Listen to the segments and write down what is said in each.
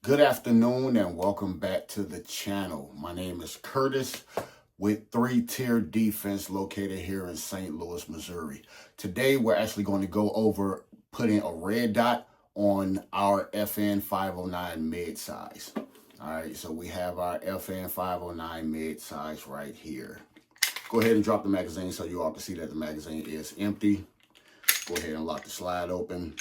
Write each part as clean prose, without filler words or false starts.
Good afternoon and welcome back to the channel. My name is Curtis with 3-Tier Defense located here in St. Louis, Missouri. Today we're actually going to go over putting a red dot on our FN 509 midsize. All right, so we have our FN 509 midsize right here. Go ahead and drop the magazine so you all can see that the magazine is empty. Go ahead and lock the slide open.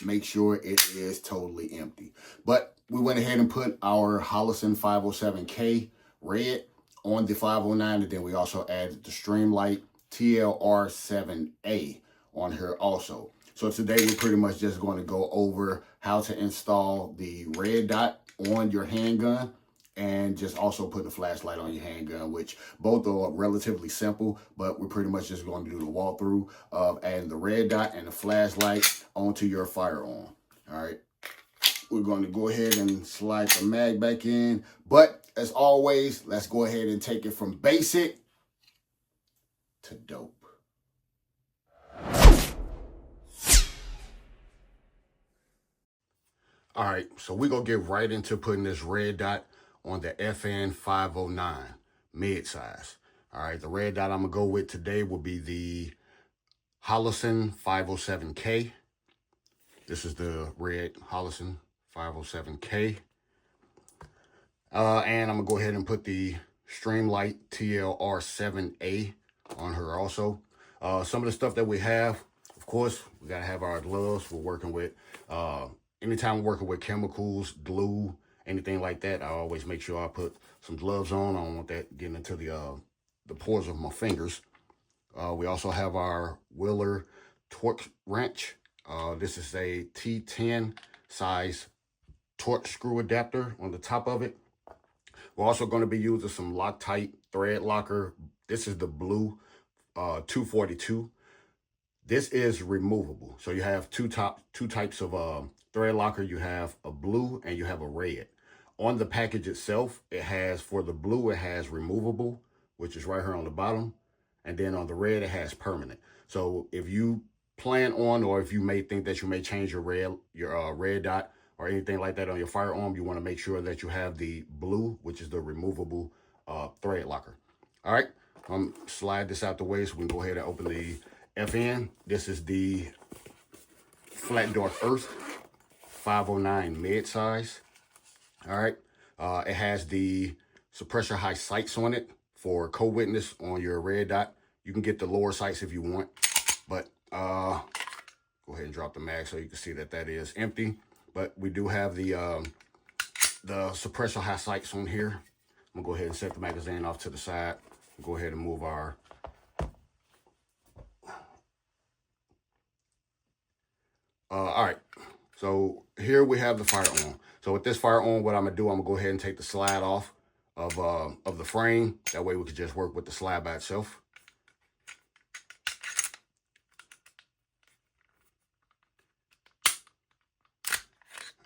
Make sure it is totally empty. But we went ahead and put our Holosun 507K red on the 509, and then we also added the Streamlight TLR-7 A on here also. So today we're pretty much just going to go over how to install the red dot on your handgun and just also put the flashlight on your handgun, which both are relatively simple, but we're pretty much just going to do the walkthrough of adding the red dot and the flashlight onto your firearm. All right, we're going to go ahead and slide the mag back in, but as always, let's go ahead and take it from basic to dope. All right, so we're going to get right into putting this red dot on the FN 509 midsize. All right, the red dot I'm going to go with today will be the Holosun 507K. This is the red Holosun 507K. And I'm going to go ahead and put the Streamlight TLR-7 A on her also. Some of the stuff that we have, of course, we got to have our gloves. We're working with, anytime we're working with chemicals, glue, anything like that, I always make sure I put some gloves on. I don't want that getting into the pores of my fingers. We also have our Wheeler torque wrench. This is a T10 size torque screw adapter on the top of it. We're also going to be using some Loctite thread locker. This is the blue 242. This is removable. So you have two types of thread locker. You have a blue and you have a red. On the package itself, it has, for the blue, it has removable, which is right here on the bottom. And then on the red, it has permanent. So if you plan on, or if you may think that you may change your red dot or anything like that on your firearm, you want to make sure that you have the blue, which is the removable thread locker. All right, slide this out the way so we can go ahead and open the FN. This is the Flat Dark Earth 509 mid-size. All right, it has the suppressor high sights on it for co-witness on your red dot. You can get the lower sights if you want, but go ahead and drop the mag so you can see that that is empty. But we do have the suppressor high sights on here. I'm gonna go ahead and set the magazine off to the side. Go ahead and move our all right, so here we have the firearm. So with this firearm, what I'm gonna do, I'm gonna go ahead and take the slide off of the frame. That way we can just work with the slide by itself.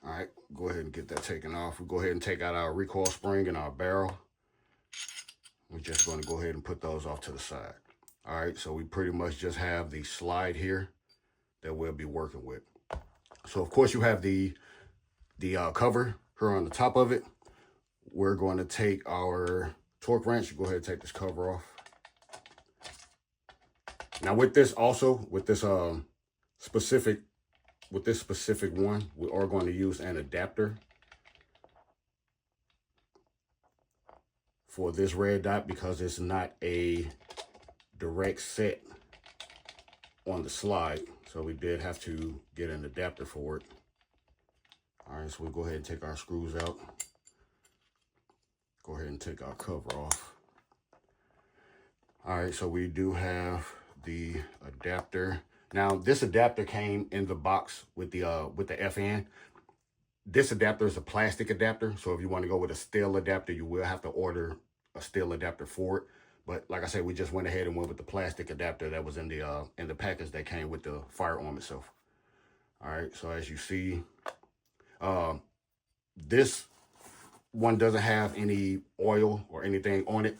All right, go ahead and get that taken off. We'll go ahead and take out our recoil spring and our barrel. We're just going to go ahead and put those off to the side. All right, so we pretty much just have the slide here that we'll be working with. So of course you have the cover here on the top of it. We're going to take our torque wrench. Go ahead and take this cover off. Now with this also, with this specific one, we are going to use an adapter for this red dot because it's not a direct set on the slide. So we did have to get an adapter for it. All right, so we'll go ahead and take our screws out. Go ahead and take our cover off. All right, so we do have the adapter. Now, this adapter came in the box with the FN. This adapter is a plastic adapter, so if you want to go with a steel adapter, you will have to order a steel adapter for it. But like I said, we just went ahead and went with the plastic adapter that was in the package that came with the firearm itself. All right, so as you see, this one doesn't have any oil or anything on it.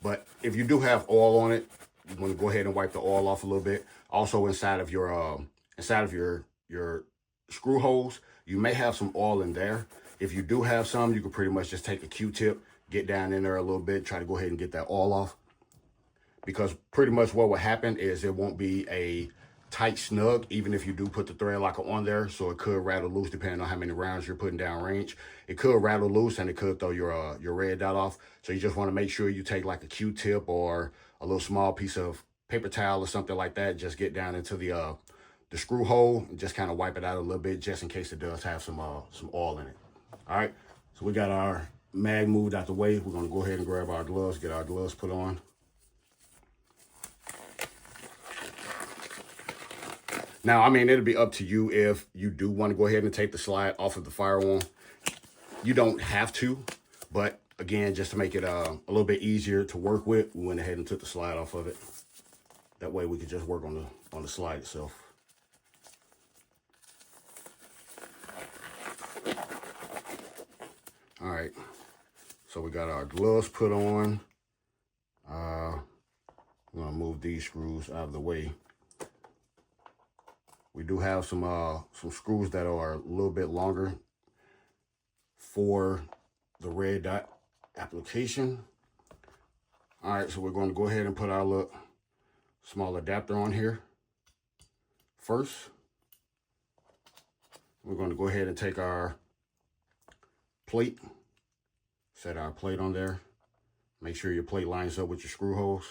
But if you do have oil on it, you want to go ahead and wipe the oil off a little bit. Also inside of your screw holes, You may have some oil in there. If you do have some, you can pretty much just take a Q-tip, get down in there a little bit, try to go ahead and get that oil off. Because pretty much what will happen is it won't be a tight snug, even if you do put the thread locker on there. So it could rattle loose depending on how many rounds you're putting down range. It could rattle loose and it could throw your red dot off. So you just want to make sure you take like a Q-tip or a little small piece of paper towel or something like that. Just get down into the screw hole and just kind of wipe it out a little bit, just in case it does have some oil in it. All right, so we got our mag moved out the way. We're gonna go ahead and grab our gloves, get our gloves put on. Now, I mean, it'll be up to you if you do want to go ahead and take the slide off of the Firearm. You don't have to, but again, just to make it a little bit easier to work with, we went ahead and took the slide off of it. That way we could just work on the slide itself. All right, so we got our gloves put on. I'm gonna move these screws out of the way. We do have some screws that are a little bit longer for the red dot application. All right, so we're going to go ahead and put our little small adapter on here first. We're going to go ahead and take our plate, set our plate on there. Make sure your plate lines up with your screw holes.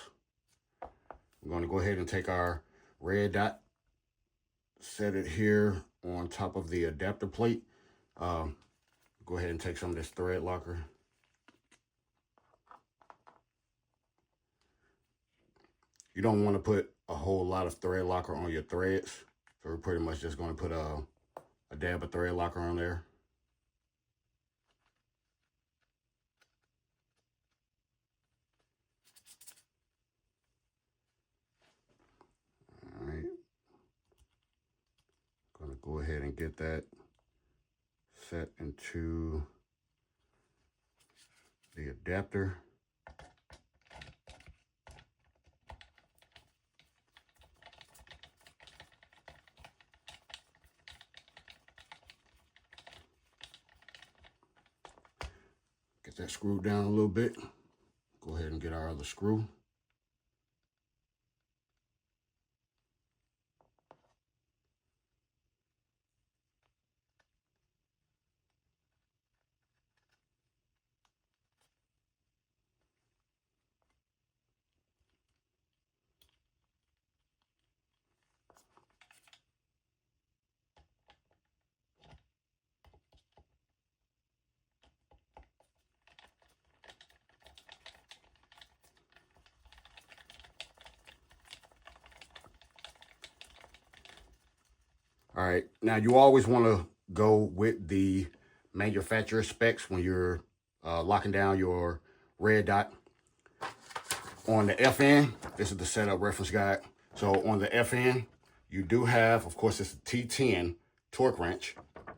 We're going to go ahead and take our red dot, set it here on top of the adapter plate. Go ahead and take some of this thread locker. You don't want to put a whole lot of thread locker on your threads. So we're pretty much just going to put a dab of thread locker on there. All right. Going to go ahead and get that set into the adapter. Get that screwed down a little bit. Go ahead and get our other screw. All right, now you always want to go with the manufacturer specs when you're locking down your red dot. On the FN, this is the setup reference guide. So on the FN, you do have, of course, it's a T10 torque wrench.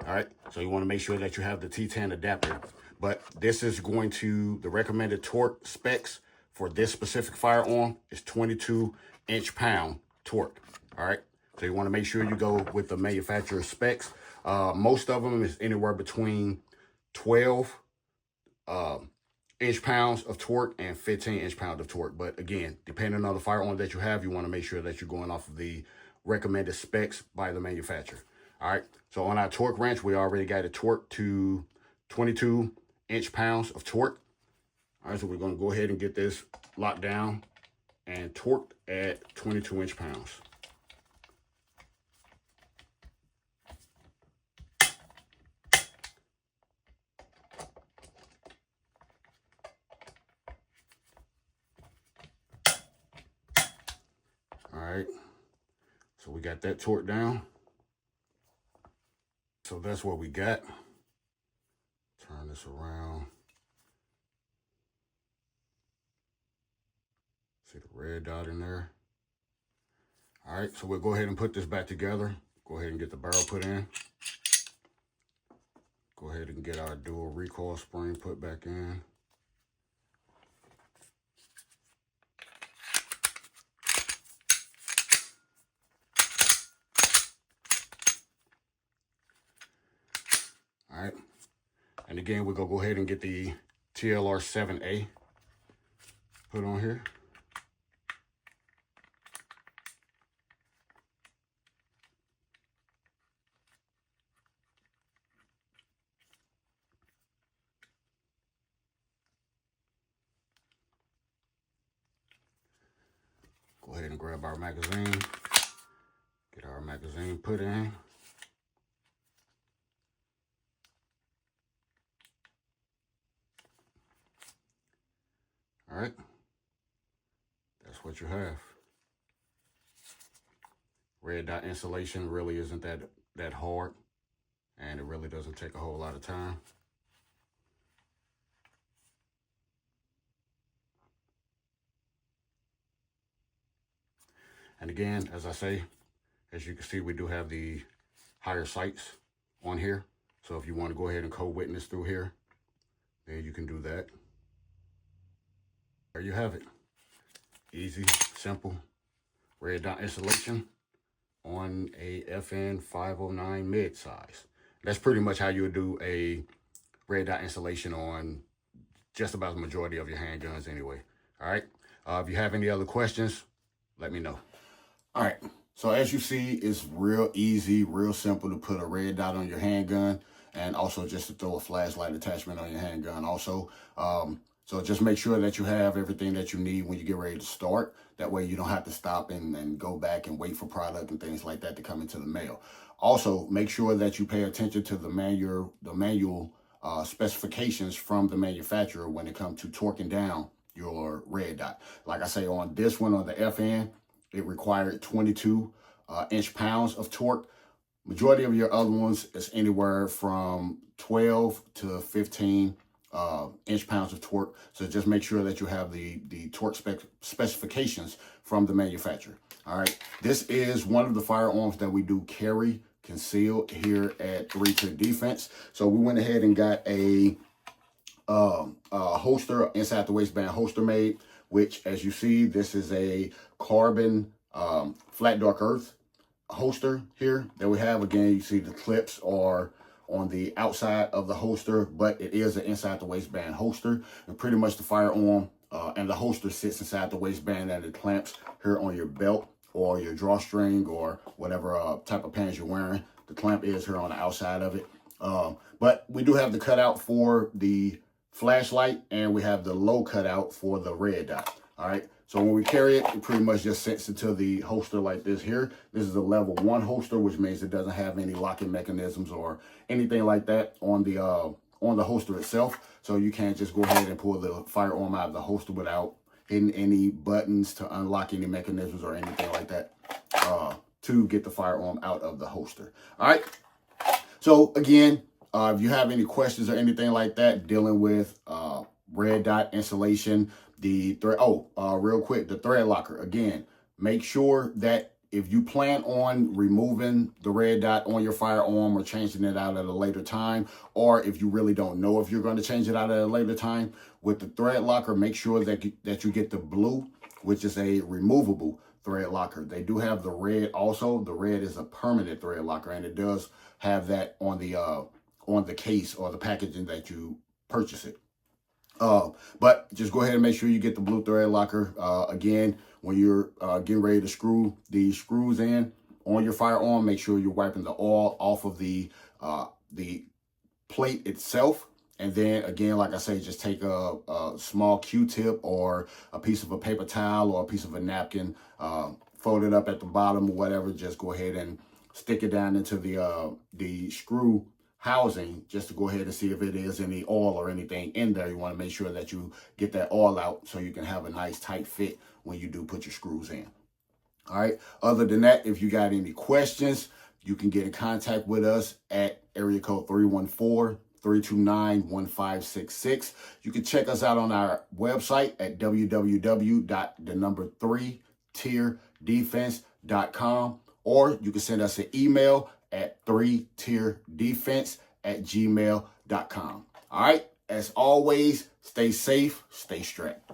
All right, so you want to make sure that you have the T10 adapter. But this is going to, the recommended torque specs for this specific firearm is 22 inch-pound torque. All right. So you want to make sure you go with the manufacturer specs. Most of them is anywhere between 12 inch-pounds of torque and 15 inch-pound of torque. But again, depending on the firearm that you have, you want to make sure that you're going off of the recommended specs by the manufacturer. All right. So on our torque wrench, we already got it torqued to 22 inch-pounds of torque. All right. So we're going to go ahead and get this locked down and torqued at 22 inch-pounds. All right, so we got that torque down. So that's what we got. Turn this around. See the red dot in there. All right, so we'll go ahead and put this back together. Go ahead and get the barrel put in. Go ahead and get our dual recoil spring put back in. And again, we're gonna go ahead and get the TLR-7 A put on here. Go ahead and grab our magazine, get our magazine put in. All right, that's what you have. Red dot installation really isn't that hard, and it really doesn't take a whole lot of time. And again, as I say, as you can see, we do have the higher sights on here. So if you want to go ahead and co-witness through here, then you can do that. There you have it. Easy, simple, red dot installation on a FN 509 midsize. That's pretty much how you would do a red dot installation on just about the majority of your handguns anyway. All right. If you have any other questions, let me know. All right. So as you see, it's real easy, real simple to put a red dot on your handgun, and also just to throw a flashlight attachment on your handgun also. So just make sure that you have everything that you need when you get ready to start. That way you don't have to stop and go back and wait for product and things like that to come into the mail. Also, make sure that you pay attention to the manual specifications from the manufacturer when it comes to torquing down your red dot. Like I say, on this one, on the FN, it required 22 inch-pounds of torque. Majority of your other ones is anywhere from 12 to 15 inch-pounds of torque. So just make sure that you have the torque specifications from the manufacturer. All right. This is one of the firearms that we do carry concealed here at 3 Tier Defense. So we went ahead and got a holster, inside the waistband holster made, which, as you see, this is a carbon flat dark earth holster here that we have. Again, you see the clips are on the outside of the holster, but it is an inside the waistband holster, and pretty much the firearm and the holster sits inside the waistband, and it clamps here on your belt or your drawstring or whatever type of pants you're wearing. The clamp is here on the outside of it. But we do have the cutout for the flashlight, and we have the low cutout for the red dot. All right. So when we carry it, it pretty much just sits into the holster like this here. This is a level 1 holster, which means it doesn't have any locking mechanisms or anything like that on the holster itself. So you can't just go ahead and pull the firearm out of the holster without hitting any buttons to unlock any mechanisms or anything like that to get the firearm out of the holster. All right. So again, if you have any questions or anything like that dealing with red dot installation, the thread, real quick, the thread locker. Again, make sure that if you plan on removing the red dot on your firearm or changing it out at a later time, or if you really don't know if you're going to change it out at a later time, with the thread locker, make sure that you get the blue, which is a removable thread locker. They do have the red also. The red is a permanent thread locker, and it does have that on the case or the packaging that you purchase it. But just go ahead and make sure you get the blue thread locker. Again, when you're getting ready to screw the screws in on your firearm, make sure you're wiping the oil off of the plate itself. And then again, like I say, just take a small Q-tip or a piece of a paper towel or a piece of a napkin, fold it up at the bottom or whatever. Just go ahead and stick it down into the screw housing just to go ahead and see if it is any oil or anything in there. You want to make sure that you get that oil out so you can have a nice tight fit when you do put your screws in. All right. Other than that, if you got any questions, you can get in contact with us at area code 314-329-1566. You can check us out on our website at www.3tierdefense.com, or you can send us an email at 3tierdefense@gmail.com. All right. As always, stay safe, stay strapped.